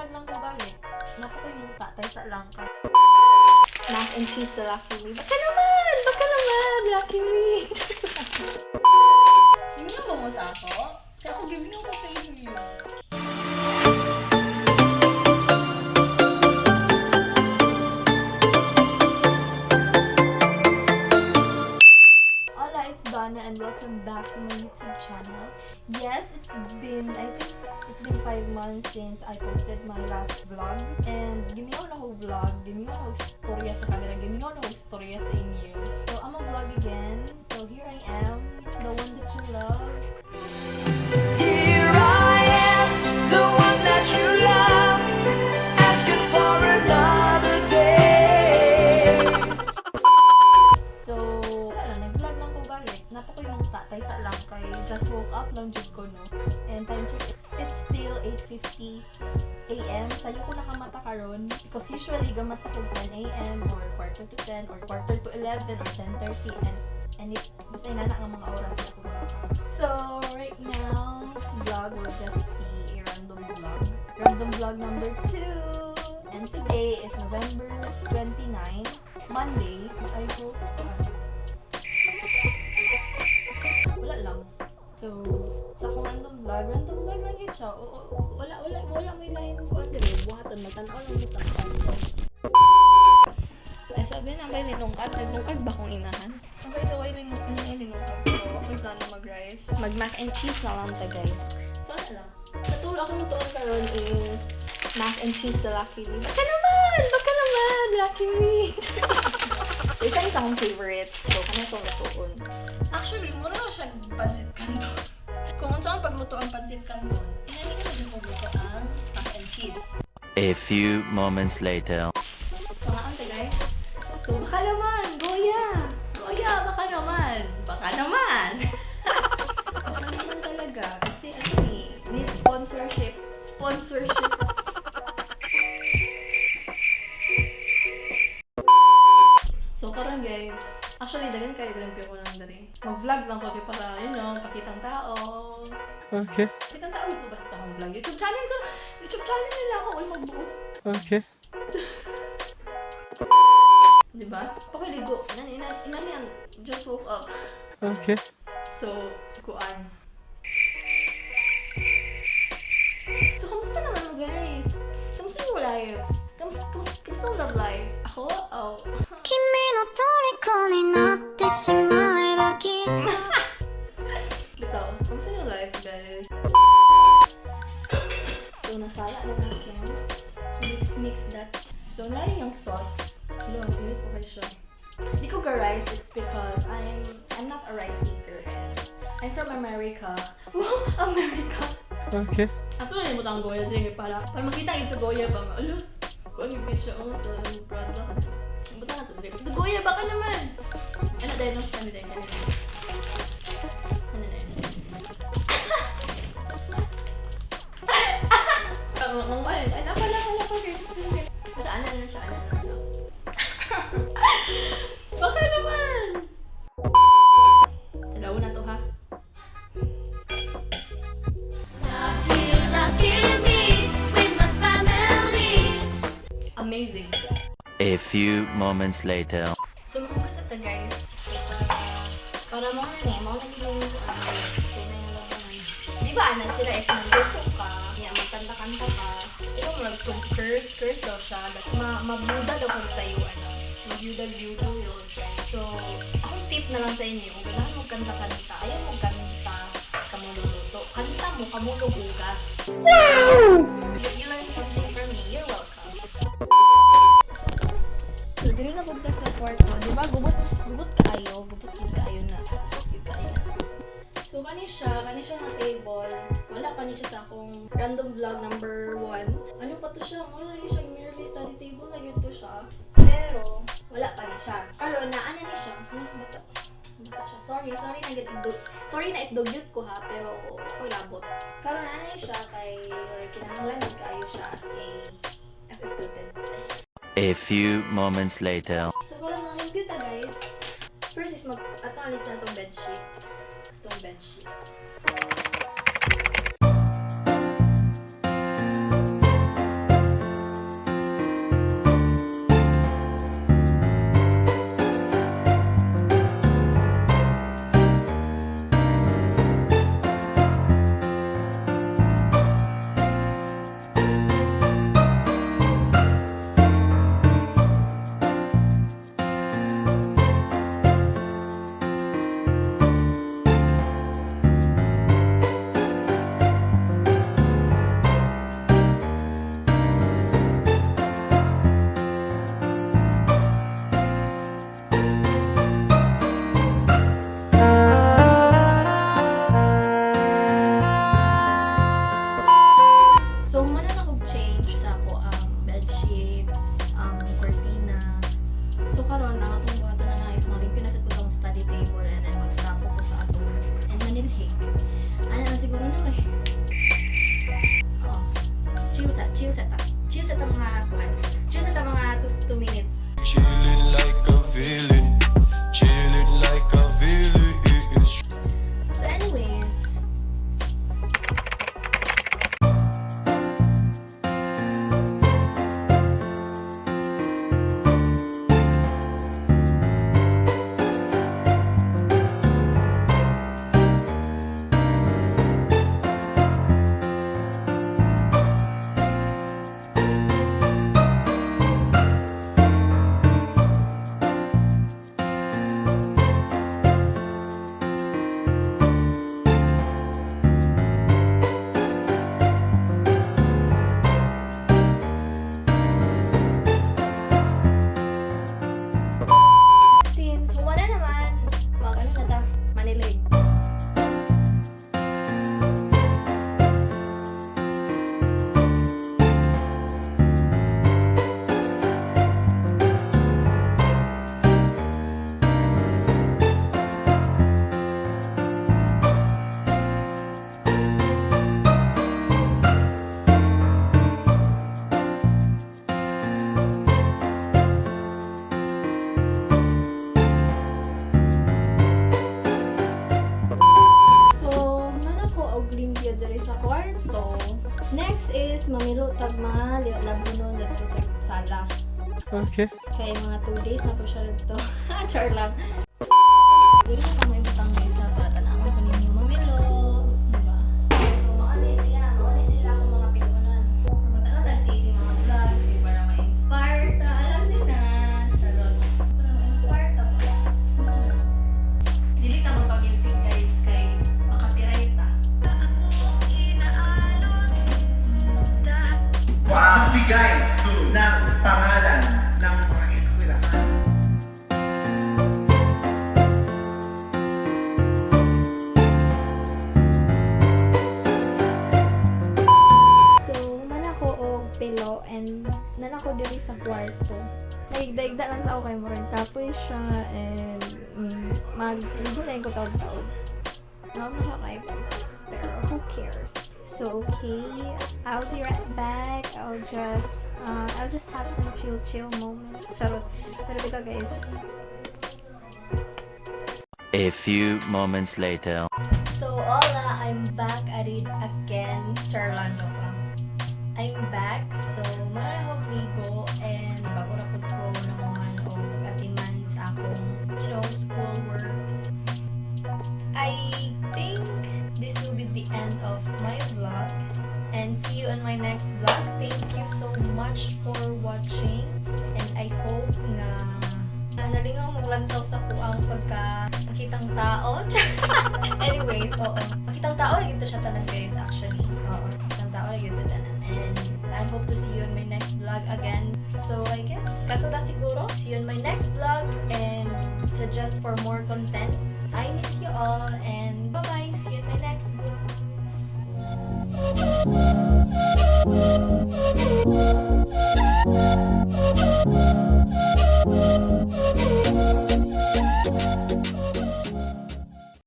nag-vlog lang ko balik. Napakoy mong tatay sa langka. Mac and cheese sa Lucky Me. Baka naman! Baka naman! Lucky Me! Ginagawa mo sa ako? Kaya ako gibigyan ko sa inyo. Hola, it's Donna and welcome back to my YouTube channel. Yes, I think it's been 5 months since I posted my last vlog. And gimingaw na ko vlog, gimingaw na ko istorya sa camera, gimingaw na ko istorya sa inyo. So, I'm a vlog again. So, here I am, the one that you love. Here I am, the one that you love, asking for another day. So, wala na, nag-vlog lang ko balik. Napakoy mong tatay sa langkay. Just woke up lang jud ko, no? And time check, it's still 8:50 a.m. Sayo ko nakamata karon because usually gamat ako 10 a.m. or quarter to 10 or quarter to 11 or 10:30 and it basta inana ang mga oras na ako. So, right now, this vlog will just be a random vlog. Random vlog number 2. And today is November 29, Monday. I hope wala lang. So, sa akong random vlog lang yun siya. Wala may line ko ang dire. Buhaton, matanaw lang mo sa ako. Ay, sabi na, may linungkag. Naglungkag ba kong inahan? Okay, so, ay linungkag ko. Ako'y plano mag-rice. Mag-mac and cheese na lang ta, guys. So, wala lang. Natulo akong lutoon karon is mac and cheese sa Lucky Me. Baka naman! Lucky Me! Isa akong favorite. So, kanya itong lutoon. Actually, mura na siya pansit kanton. Kung saan pagluto ang pansit kanton, hindi na din pagluto ang mac and cheese. A few moments later. Pangaan ta, guys. So, baka naman! Goya! Baka naman! Baka naman talaga. Kasi ano eh, need sponsorship. So, karon guys. Actually, dagan kayo limpyo ko lang dali. Mag-vlog lang ko kaya para, pakitang tao. Okay. Pakitang tao ito basta akong vlog. YouTube channel nila ako. Uy, magbuo. Okay. Diba? Pakiligo. Inan yan. Just woke up. Okay. So, kuan. So, kamusta naman mo guys? Kamusta yung live? Kamusta yung love life? Ako? Oh. 君の虜になってしまえばきっと Bitaw, kamusta yung life guys? So, nasala na natin. Mix that. So, narin yung sauce. Yun, init ko kayo siya. Hindi ko ga-rice, it's because I'm not a rice eater. I'm from America. Wow, America! Okay. Ato na yung butang goya din para makita yun sa goya ba nga. Alo, kung ano yung siya sa product. Butang na ito din. Goya baka naman! Ano dahil nung kami din kanina. Ano na yun? Ang mahal. Ay, napala guys. Basta ano na siya. Baka naman! Dalawa na to ha. Amazing. A few moments later. So, mahugas ito guys. Para mo na mo na yung di ba, anan sila is nandito ka, niya magkanta-kanta ka, ito mo curse daw siya, mabuda daw kung sa'yo, magyudal-yudal yun. So, akong tip na lang sa inyo, kung ganahan mo kanta-kanta, ayaw mo kanta ka mo luluto, kanta mo, kamulog ugas. You learn something from me, you're welcome. So, dili na gud sa kwarto, di ba? Gubot kaayo na. So, kani siya na table. Wala pa ni siya sa akong random vlog number 1. Ano pa to siya? Wala rin siya merely study table na yun to siya. Pero, wala pa ni siya. Karon na ano ni siya? Basta siya. Sorry na itdugyot ko ha, pero ako'y labot. Karon na ano siya kay kinahanglan kayo siya as a student. A few moments later. So, parang mga computer guys. First is alis na itong bedsheet. diri sa kwarto. Next is mamilo tag mga labunon dito sa sala. Okay. Kaya mga 2 days na po siya dito. Char lang. Dili na kamo ibutang guys sa tatanawon ko ninyo mamilo, diba? So maalis sila akong mga pinunan. Magtanaw tag TV mga vlogs eh, para ma-inspire ta. Alam niyo na. Charot. Para ma-inspire ta po. Dili na magpa-music guys kay makapiright ta. Magbigay ng pangalan ng mga eskwelahan. So, manako og pilo and nanako diri sa kwarto. Naigda-igda lang sa ako kay mo rin kapoy siya and mag-ligo na yung taod-taod. Naman siya kay pero who cares? So, okay, I'll be right back. I'll just have some chill moments. Charot. Pero dito guys, A few moments later. so, hola, I'm back at it again. Charlan, joke lang. I'm back. So, marami akong ligo and bago rapod ko naman o atiman sa akong, school works. I think this will be the end of my vlog and see you on my next vlog. Thank you so much for watching and I hope nga nalingaw maglansaw sa kuang pagka makitang tao. Anyways, oo. Makitang tao lagi to siya tanan guys actually. Oo, makitang tao lagi to tanan. And I hope to see you on my next vlog again. So I guess, kato na siguro. See you on my next vlog and suggest for more content. I miss you all and bye-bye!